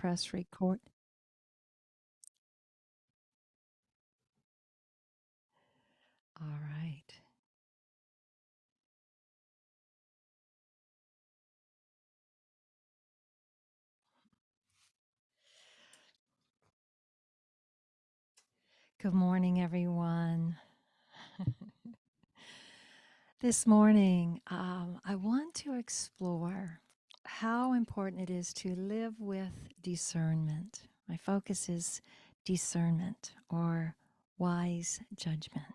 press record. All right. Good morning, everyone. This morning, I want to explore how important it is to live with discernment. My focus is discernment or wise judgment.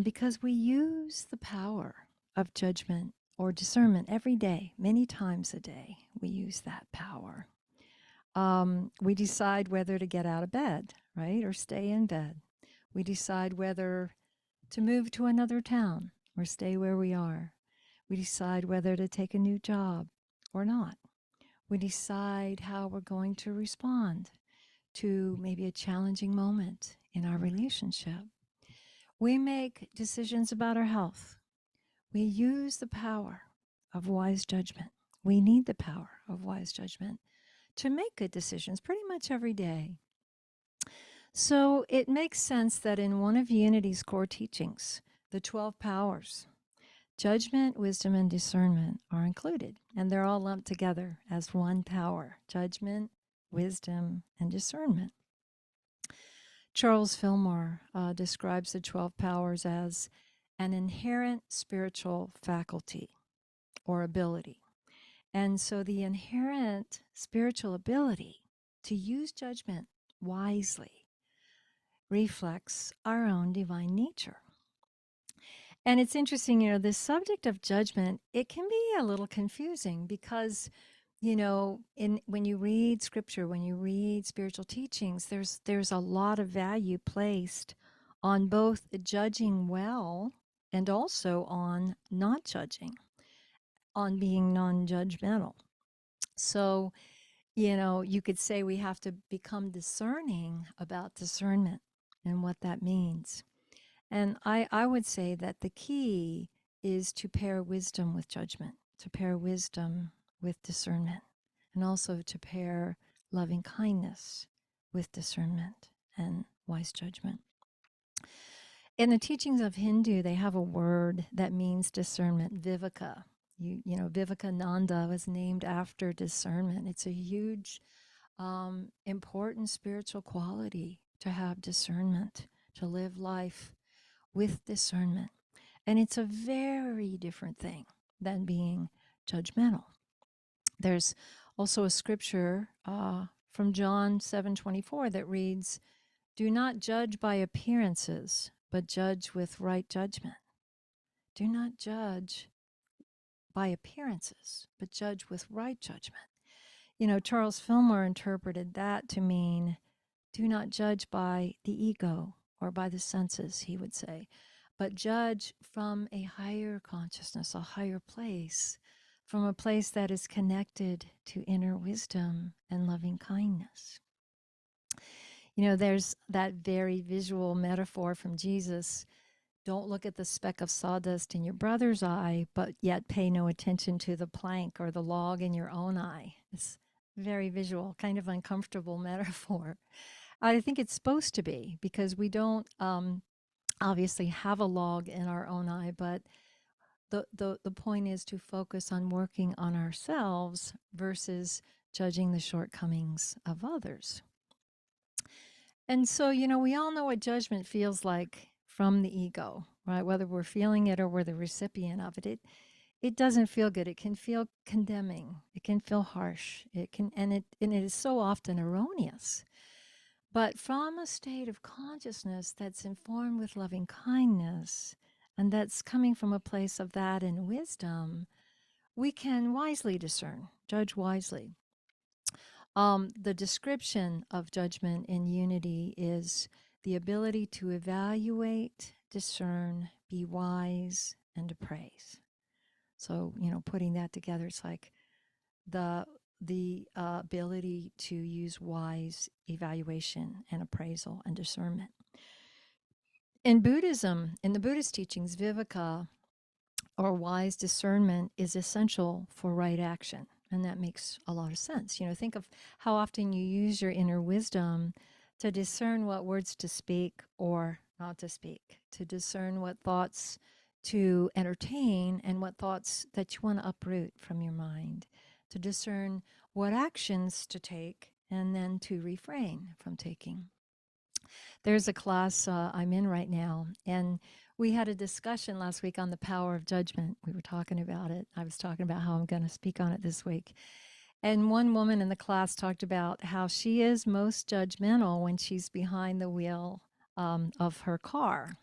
Because we use the power of judgment or discernment every day, many times a day, we use that power. We decide whether to get out of bed, right, or stay in bed. We decide whether to move to another town or stay where we are. We decide whether to take a new job or not. We decide how we're going to respond to maybe a challenging moment in our relationship. We make decisions about our health. We use the power of wise judgment. We need the power of wise judgment to make good decisions pretty much every day. So it makes sense that in one of Unity's core teachings, the 12 powers, judgment, wisdom, and discernment are included, and they're all lumped together as one power: judgment, wisdom, and discernment. Charles Fillmore describes the 12 powers as an inherent spiritual faculty or ability. And so the inherent spiritual ability to use judgment wisely reflects our own divine nature. And it's interesting, this subject of judgment, it can be a little confusing because, when you read scripture, when you read spiritual teachings, there's a lot of value placed on both judging well and also on not judging, on being non-judgmental. So, you could say we have to become discerning about discernment and what that means. And I would say that the key is to pair wisdom with judgment, to pair wisdom with discernment, and also to pair loving kindness with discernment and wise judgment. In the teachings of Hindu, they have a word that means discernment, viveka. Vivekananda was named after discernment. It's a huge, important spiritual quality to have discernment, to live life with discernment. And it's a very different thing than being judgmental. There's also a scripture from John 7:24 that reads, "Do not judge by appearances, but judge with right judgment." Do not judge by appearances, but judge with right judgment. Charles Fillmore interpreted that to mean do not judge by the ego or by the senses, he would say, but judge from a higher consciousness, a higher place, from a place that is connected to inner wisdom and loving kindness. There's that very visual metaphor from Jesus. Don't look at the speck of sawdust in your brother's eye, but yet pay no attention to the plank or the log in your own eye. It's very visual, kind of uncomfortable metaphor. I think it's supposed to be, because we don't obviously have a log in our own eye, but the point is to focus on working on ourselves versus judging the shortcomings of others. And so, we all know what judgment feels like from the ego, right? Whether we're feeling it or we're the recipient of it, it doesn't feel good. It can feel condemning. It can feel harsh. And it is so often erroneous. But from a state of consciousness that's informed with loving kindness, and that's coming from a place of that and wisdom, we can wisely discern, judge wisely. The description of judgment in Unity is the ability to evaluate, discern, be wise, and appraise. So, putting that together, it's like the ability to use wise evaluation and appraisal and discernment. In Buddhism, in the Buddhist teachings, viveka, or wise discernment, is essential for right action. And that makes a lot of sense. Think of how often you use your inner wisdom to discern what words to speak or not to speak, to discern what thoughts to entertain and what thoughts that you want to uproot from your mind, to discern what actions to take and then to refrain from taking. There's a class I'm in right now, and we had a discussion last week on the power of judgment. We were talking about it. I was talking about how I'm going to speak on it this week. And one woman in the class talked about how she is most judgmental when she's behind the wheel of her car,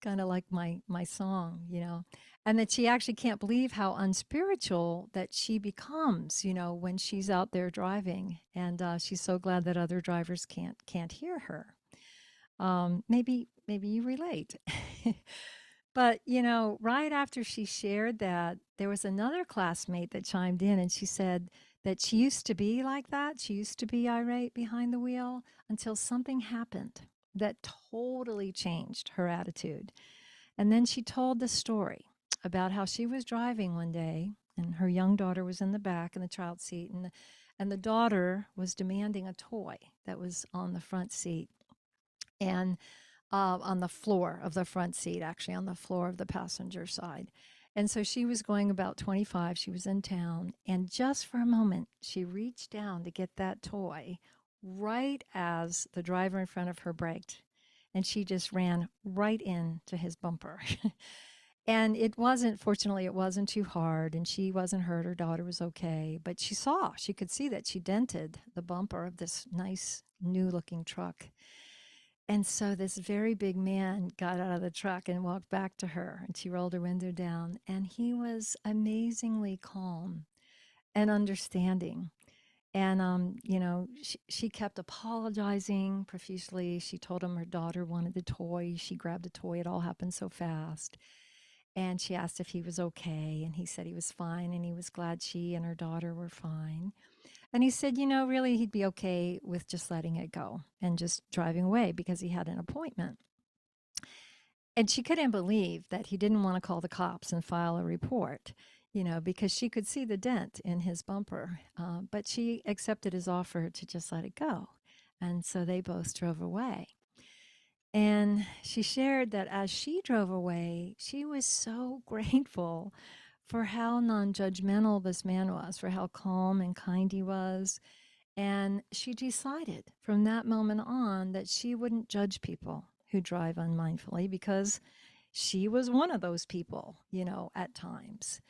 kind of like my song, and that she actually can't believe how unspiritual that she becomes, when she's out there driving, and she's so glad that other drivers can't hear her. Maybe you relate. But, right after she shared that, there was another classmate that chimed in and she said that she used to be like that. She used to be irate behind the wheel until something happened that totally changed her attitude. And then she told the story about how she was driving one day and her young daughter was in the back in the child seat, and the daughter was demanding a toy that was on the front seat. And on the floor of the front seat, actually on the floor of the passenger side. And so she was going about 25. She was in town. And just for a moment, she reached down to get that toy right as the driver in front of her braked. And she just ran right into his bumper. And fortunately, it wasn't too hard. And she wasn't hurt. Her daughter was okay. But she could see that she dented the bumper of this nice new looking truck. And so this very big man got out of the truck and walked back to her, and she rolled her window down, and he was amazingly calm and understanding. And, she kept apologizing profusely. She told him her daughter wanted the toy. She grabbed the toy. It all happened so fast. And she asked if he was okay, and he said he was fine, and he was glad she and her daughter were fine. And he said, really, he'd be okay with just letting it go and just driving away because he had an appointment. And she couldn't believe that he didn't want to call the cops and file a report, because she could see the dent in his bumper. But she accepted his offer to just let it go. And so they both drove away. And she shared that as she drove away, she was so grateful for how non-judgmental this man was, for how calm and kind he was. And she decided from that moment on that she wouldn't judge people who drive unmindfully because she was one of those people, at times.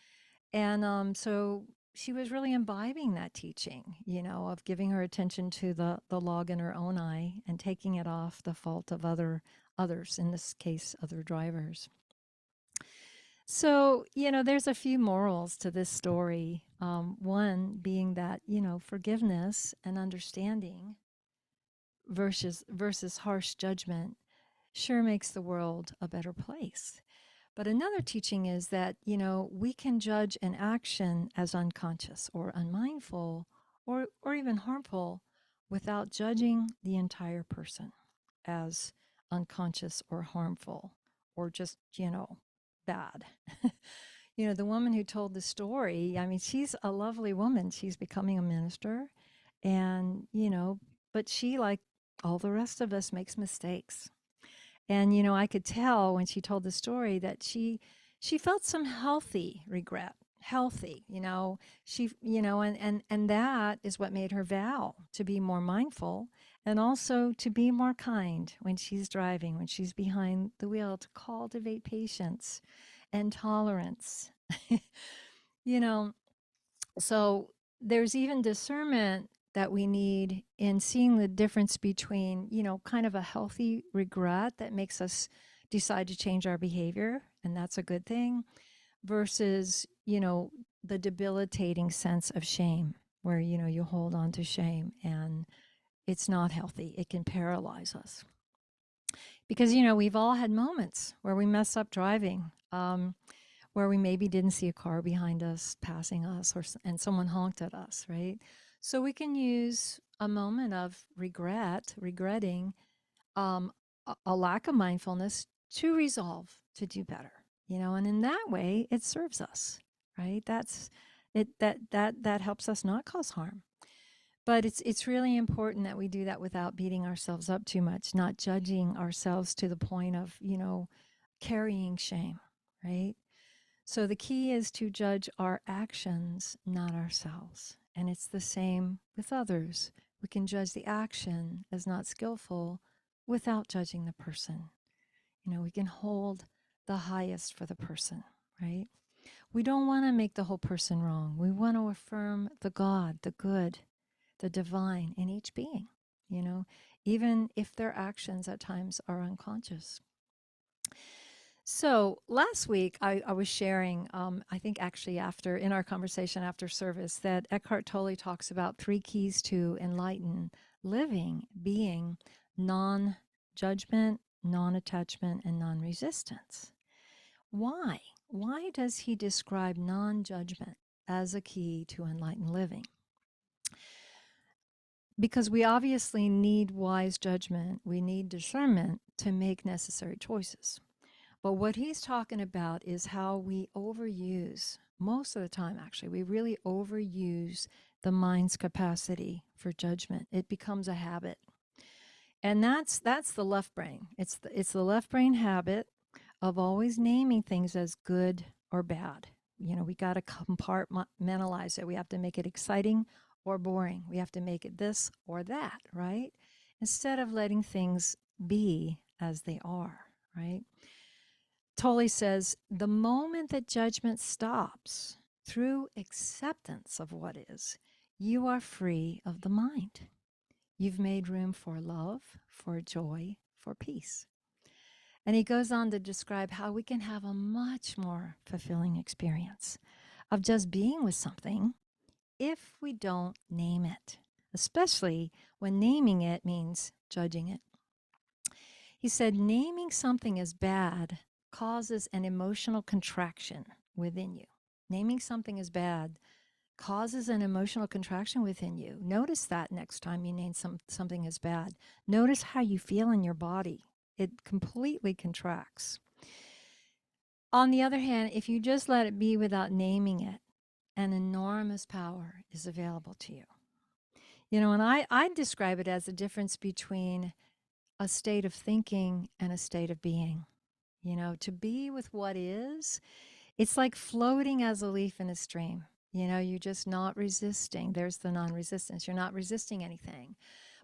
And so she was really imbibing that teaching, of giving her attention to the log in her own eye and taking it off the fault of others, in this case, other drivers. So, there's a few morals to this story. One being that, forgiveness and understanding versus harsh judgment sure makes the world a better place. But another teaching is that, we can judge an action as unconscious or unmindful or even harmful without judging the entire person as unconscious or harmful or just, bad. The woman who told the story, I mean, she's a lovely woman. She's becoming a minister. And, but she, like all the rest of us, makes mistakes. And, I could tell when she told the story that she felt some healthy regret, healthy, and that is what made her vow to be more mindful and also to be more kind when she's driving, when she's behind the wheel, to cultivate patience and tolerance. you know, so there's even discernment that we need in seeing the difference between, kind of a healthy regret that makes us decide to change our behavior, and that's a good thing, versus, the debilitating sense of shame where, you hold on to shame and it's not healthy. It can paralyze us. Because, we've all had moments where we mess up driving. Where we maybe didn't see a car behind us passing us, and someone honked at us, right? So we can use a moment of regretting a lack of mindfulness to resolve to do better, and in that way it serves us, right? That helps us not cause harm. But it's really important that we do that without beating ourselves up too much, not judging ourselves to the point of, carrying shame, right? So the key is to judge our actions, not ourselves. And it's the same with others. We can judge the action as not skillful without judging the person. We can hold the highest for the person, right? We don't want to make the whole person wrong. We want to affirm the God, the good, the divine in each being, you know, even if their actions at times are unconscious. So last week I was sharing, I think actually in our conversation after service, that Eckhart Tolle talks about 3 keys to enlightened living being non-judgment, non-attachment, and non-resistance. Why? Why does he describe non-judgment as a key to enlightened living? Because we obviously need wise judgment, we need discernment to make necessary choices. But what he's talking about is how we overuse, most of the time actually, we really overuse the mind's capacity for judgment. It becomes a habit. And that's the left brain. It's the left brain habit of always naming things as good or bad. We got to compartmentalize it. We have to make it exciting or boring. We have to make it this or that, right? Instead of letting things be as they are, right? Tolle says the moment that judgment stops through acceptance of what is, you are free of the mind. You've made room for love, for joy, for peace. And he goes on to describe how we can have a much more fulfilling experience of just being with something if we don't name it, especially when naming it means judging it. He said, naming something as bad causes an emotional contraction within you. Naming something as bad causes an emotional contraction within you. Notice that next time you name something as bad. Notice how you feel in your body. It completely contracts. On the other hand, if you just let it be without naming it, an enormous power is available to you. And I describe it as a difference between a state of thinking and a state of being. To be with what is, it's like floating as a leaf in a stream. You're just not resisting. There's the non-resistance. You're not resisting anything.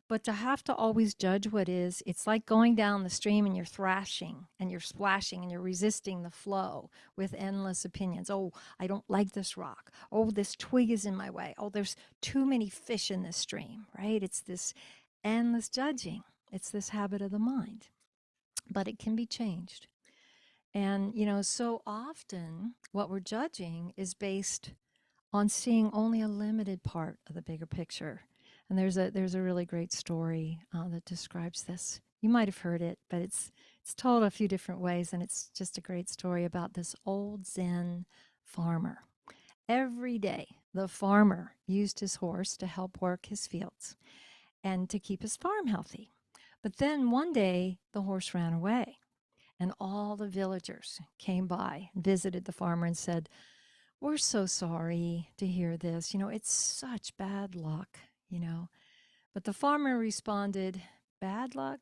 But to have to always judge what is, it's like going down the stream and you're thrashing and you're splashing and you're resisting the flow with endless opinions. Oh, I don't like this rock. Oh, this twig is in my way. Oh, there's too many fish in this stream, right? It's this endless judging. It's this habit of the mind. But it can be changed. And, so often what we're judging is based on seeing only a limited part of the bigger picture. And there's a really great story that describes this. You might have heard it, but it's told a few different ways, and it's just a great story about this old Zen farmer. Every day, the farmer used his horse to help work his fields and to keep his farm healthy. But then one day, the horse ran away, and all the villagers came by and visited the farmer and said, "We're so sorry to hear this. It's such bad luck, But the farmer responded, "Bad luck,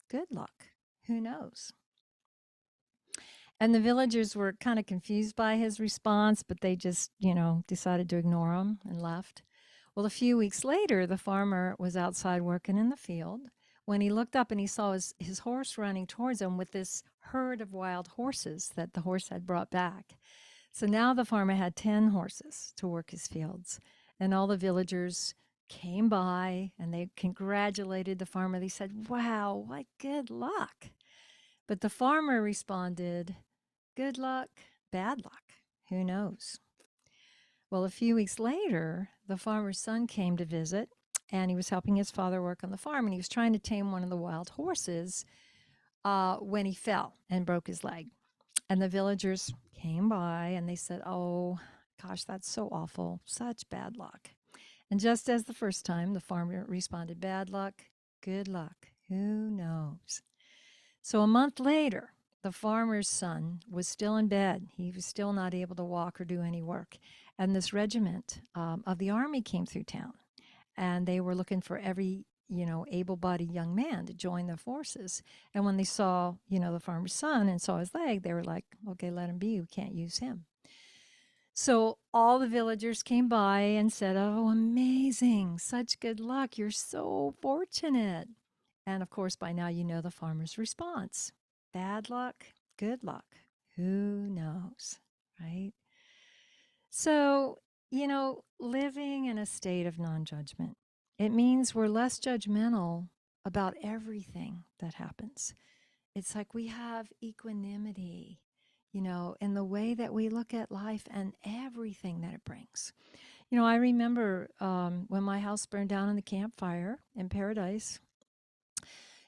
good luck. Who knows?" And the villagers were kind of confused by his response, but they just, decided to ignore him and left. Well, a few weeks later, the farmer was outside working in the field when he looked up and he saw his horse running towards him with this herd of wild horses that the horse had brought back. So now the farmer had 10 horses to work his fields, and all the villagers came by and they congratulated the farmer. They said, "Wow, what good luck." But the farmer responded, "Good luck, bad luck. Who knows?" Well, a few weeks later, the farmer's son came to visit, and he was helping his father work on the farm, and he was trying to tame one of the wild horses when he fell and broke his leg. And the villagers came by and they said, "Oh, gosh, that's so awful. Such bad luck." And just as the first time, the farmer responded, "Bad luck, good luck. Who knows?" So a month later, the farmer's son was still in bed. He was still not able to walk or do any work. And this regiment of the army came through town, and they were looking for every able-bodied young man to join the forces. And when they saw the farmer's son and saw his leg, they were like, okay, let him be, we can't use him. So all the villagers came by and said, oh, amazing, such good luck, you're so fortunate. And of course, by now you know the farmer's response: bad luck, good luck, who knows, right? So, living in a state of non judgment, it means we're less judgmental about everything that happens. It's like we have equanimity, in the way that we look at life and everything that it brings. I remember when my house burned down in the campfire in Paradise.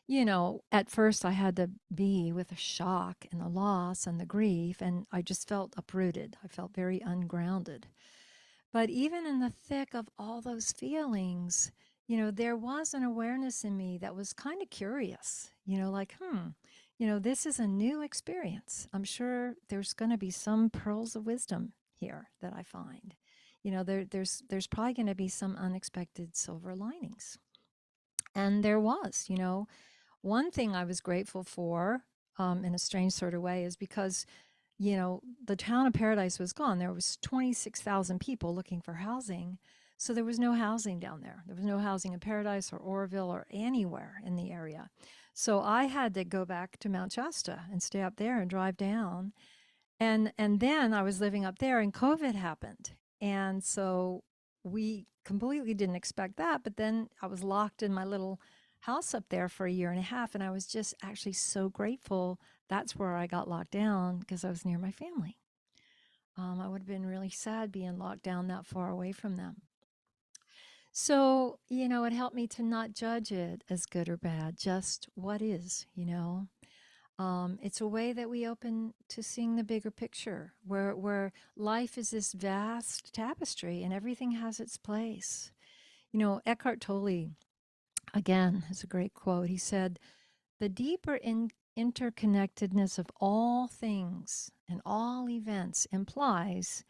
At first I had to be with the shock and the loss and the grief, and I just felt uprooted. I felt very ungrounded. But even in the thick of all those feelings, there was an awareness in me that was kind of curious, like, this is a new experience. I'm sure there's going to be some pearls of wisdom here that I find. There's probably going to be some unexpected silver linings. And there was, one thing I was grateful for, in a strange sort of way, is because the town of Paradise was gone. There was 26,000 people looking for housing. So there was no housing down there. There was no housing in Paradise or Oroville or anywhere in the area. So I had to go back to Mount Shasta and stay up there and drive down. And then I was living up there and COVID happened. And so we completely didn't expect that. But then I was locked in my little house up there for a year and a half. And I was just actually so grateful that's where I got locked down, because I was near my family. I would have been really sad being locked down that far away from them. So, it helped me to not judge it as good or bad, just what is. It's a way that we open to seeing the bigger picture, where life is this vast tapestry and everything has its place. Eckhart Tolle, again, has a great quote. He said, the deeper interconnectedness of all things and all events implies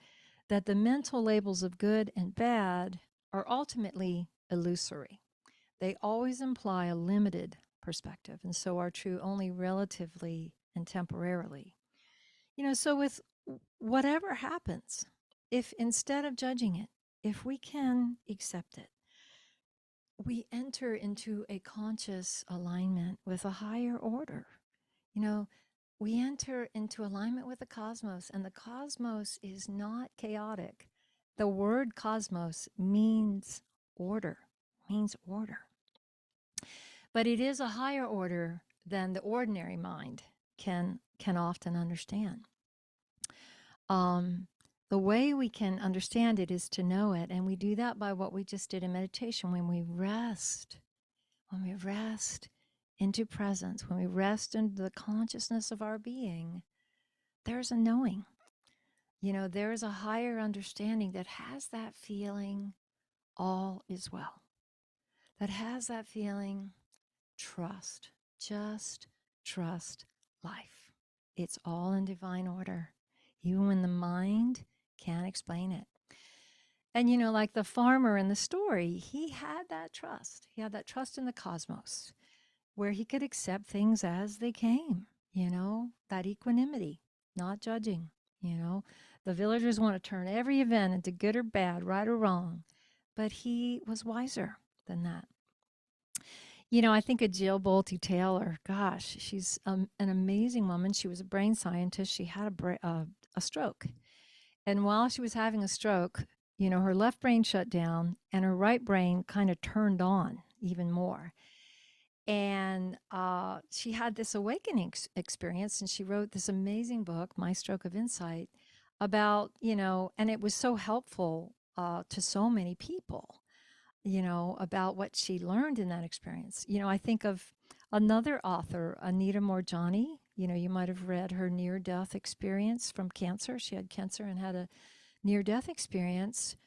that the mental labels of good and bad are ultimately illusory. They always imply a limited perspective, and so are true only relatively and temporarily. So with whatever happens, if instead of judging it, if we can accept it, we enter into a conscious alignment with a higher order. You know, we enter into alignment with the cosmos, and the cosmos is not chaotic. The word cosmos means order. But it is a higher order than the ordinary mind can often understand. The way we can understand it is to know it, and we do that by what we just did in meditation. When we rest into presence, when we rest into the consciousness of our being, there's a knowing. There is a higher understanding that has that feeling, all is well. That has that feeling, trust, just trust life. It's all in divine order, even when the mind can't explain it. And, like the farmer in the story, he had that trust. He had that trust in the cosmos, where he could accept things as they came, that equanimity, not judging. The villagers want to turn every event into good or bad, right or wrong, but he was wiser than that. I think of Jill Bolte Taylor. Gosh, she's an amazing woman. She was a brain scientist. She had a stroke. And while she was having a stroke, her left brain shut down and her right brain kind of turned on even more. And she had this awakening experience, and she wrote this amazing book, My Stroke of Insight, about, and it was so helpful to so many people, about what she learned in that experience. I think of another author, Anita Moorjani. You might have read her near-death experience from cancer. She had cancer and had a near-death experience.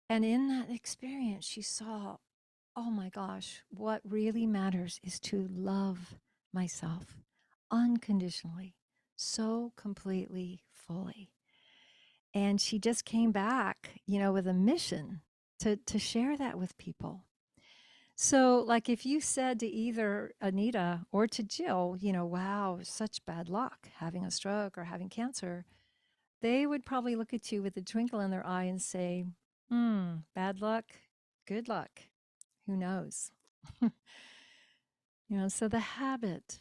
And in that experience, she saw, oh my gosh, what really matters is to love myself unconditionally, so completely, fully. And she just came back, with a mission to share that with people. So, like, if you said to either Anita or to Jill, wow, such bad luck having a stroke or having cancer, they would probably look at you with a twinkle in their eye and say, bad luck, good luck. Who knows? So the habit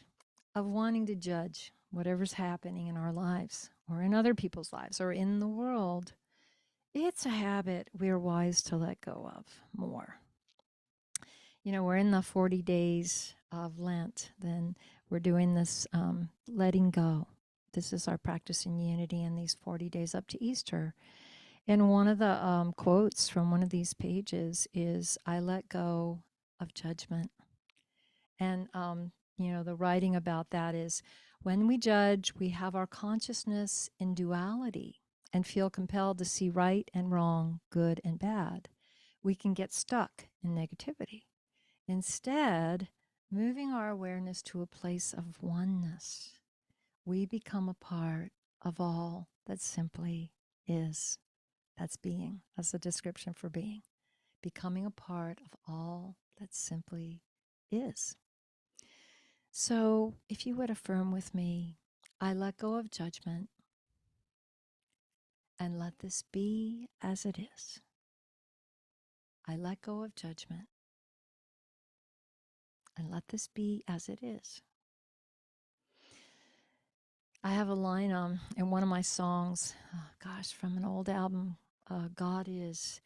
of wanting to judge whatever's happening in our lives or in other people's lives or in the world, it's a habit we're wise to let go of more. We're in the 40 days of Lent, then we're doing this letting go. This is our practice in unity in these 40 days up to Easter. And one of the quotes from one of these pages is, I let go of judgment. And, the writing about that is, when we judge, we have our consciousness in duality and feel compelled to see right and wrong, good and bad. We can get stuck in negativity. Instead, moving our awareness to a place of oneness, we become a part of all that simply is. That's being. That's the description for being. Becoming a part of all that simply is. So, if you would affirm with me, I let go of judgment and let this be as it is. I let go of judgment and let this be as it is. I have a line in one of my songs, from an old album, God Is.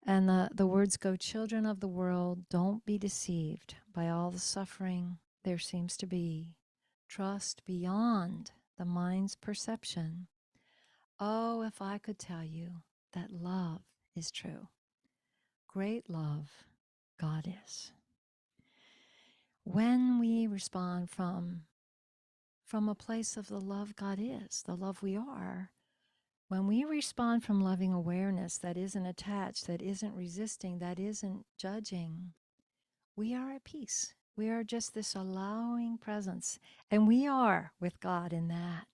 And the words go, children of the world, don't be deceived by all the suffering there seems to be. Trust beyond the mind's perception. Oh, if I could tell you that love is true. Great love, God is. When we respond from a place of the love God is, the love we are, when we respond from loving awareness that isn't attached, that isn't resisting, that isn't judging, we are at peace. We are just this allowing presence. And we are with God in that.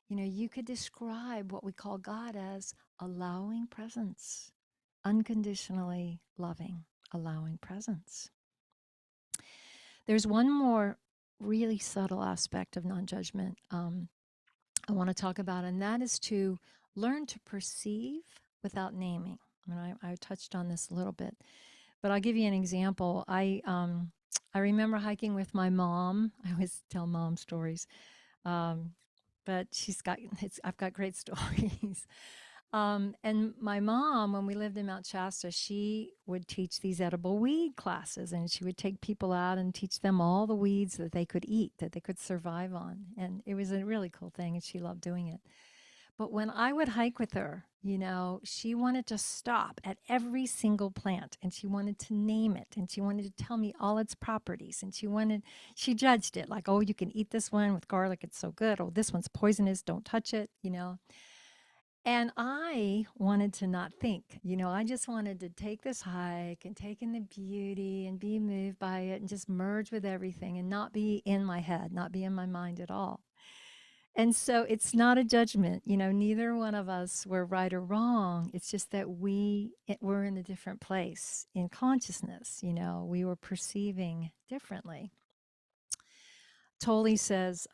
You could describe what we call God as allowing presence, unconditionally loving, allowing presence. There's one more really subtle aspect of non-judgment I want to talk about, and that is to learn to perceive without naming. And I touched on this a little bit, but I'll give you an example. I remember hiking with my mom. I always tell mom stories, but I've got great stories. And my mom, when we lived in Mount Shasta, she would teach these edible weed classes, and she would take people out and teach them all the weeds that they could eat, that they could survive on. And it was a really cool thing, and she loved doing it. But when I would hike with her, she wanted to stop at every single plant, and she wanted to name it, and she wanted to tell me all its properties, and she judged it like, oh, you can eat this one with garlic, it's so good. Oh, this one's poisonous, don't touch it. And I wanted to not think, I just wanted to take this hike and take in the beauty and be moved by it and just merge with everything and not be in my head, not be in my mind at all. And so it's not a judgment, neither one of us were right or wrong. It's just that we're in a different place in consciousness, we were perceiving differently. Tolle says,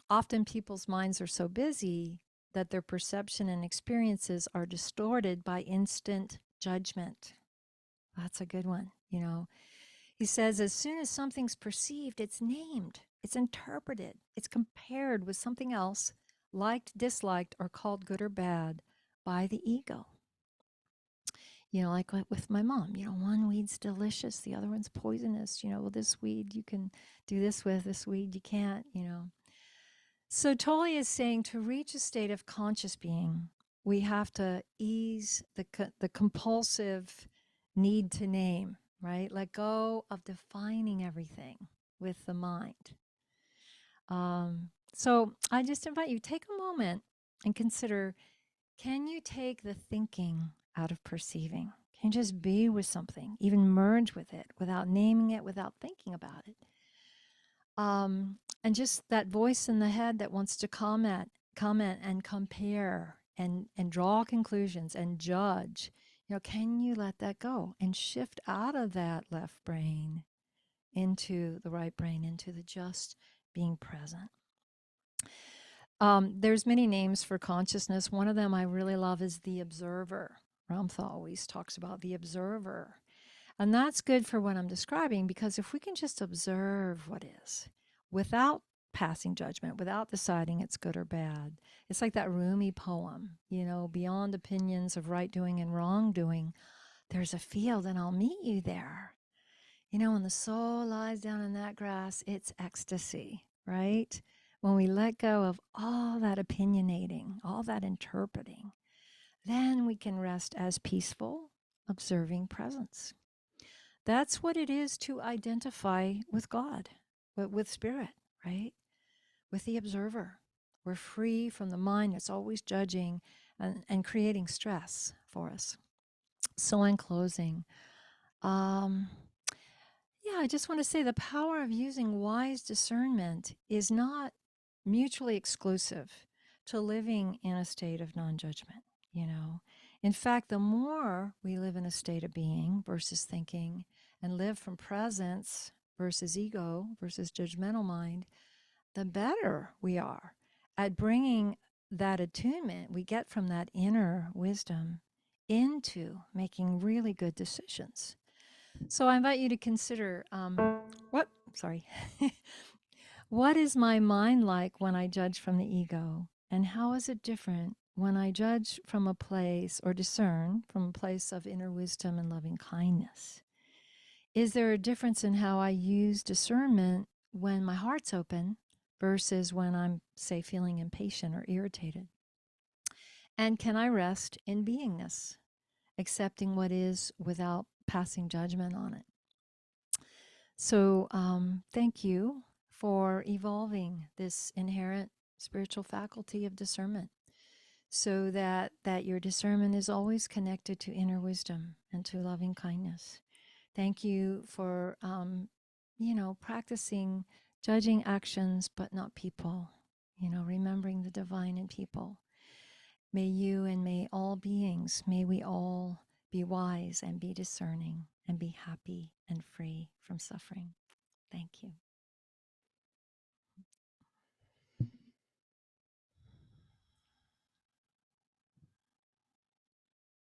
often people's minds are so busy that their perception and experiences are distorted by instant judgment. That's a good one, He says, as soon as something's perceived, it's named, it's interpreted, it's compared with something else, liked, disliked, or called good or bad by the ego. Like with my mom, one weed's delicious, the other one's poisonous. Well, this weed you can do this with, this weed you can't. So Tolle is saying to reach a state of conscious being, we have to ease the compulsive need to name, right? Let go of defining everything with the mind. So I just invite you, take a moment and consider, can you take the thinking out of perceiving? Can you just be with something, even merge with it without naming it, without thinking about it? And just that voice in the head that wants to comment and compare, and draw conclusions and judge, can you let that go and shift out of that left brain into the right brain, into the just being present? There's many names for consciousness. One of them I really love is the observer. Ramtha always talks about the observer. And that's good for what I'm describing, because if we can just observe what is without passing judgment, without deciding it's good or bad, it's like that Rumi poem, beyond opinions of right doing and wrong doing, there's a field and I'll meet you there. When the soul lies down in that grass, it's ecstasy, right? When we let go of all that opinionating, all that interpreting, then we can rest as peaceful, observing presence. That's what it is to identify with God, with spirit, right? With the observer. We're free from the mind that's always judging and creating stress for us. So in closing, I just want to say the power of using wise discernment is not mutually exclusive to living in a state of non-judgment, In fact, the more we live in a state of being versus thinking and live from presence versus ego versus judgmental mind, the better we are at bringing that attunement we get from that inner wisdom into making really good decisions. So I invite you to consider sorry. What is my mind like when I judge from the ego? And how is it different when I judge from a place or discern from a place of inner wisdom and loving kindness? Is there a difference in how I use discernment when my heart's open versus when I'm, say, feeling impatient or irritated? And can I rest in beingness, accepting what is without passing judgment on it? So thank you for evolving this inherent spiritual faculty of discernment, so that your discernment is always connected to inner wisdom and to loving kindness. Thank you for, practicing judging actions but not people, remembering the divine in people. May you and may all beings, may we all be wise and be discerning and be happy and free from suffering. Thank you.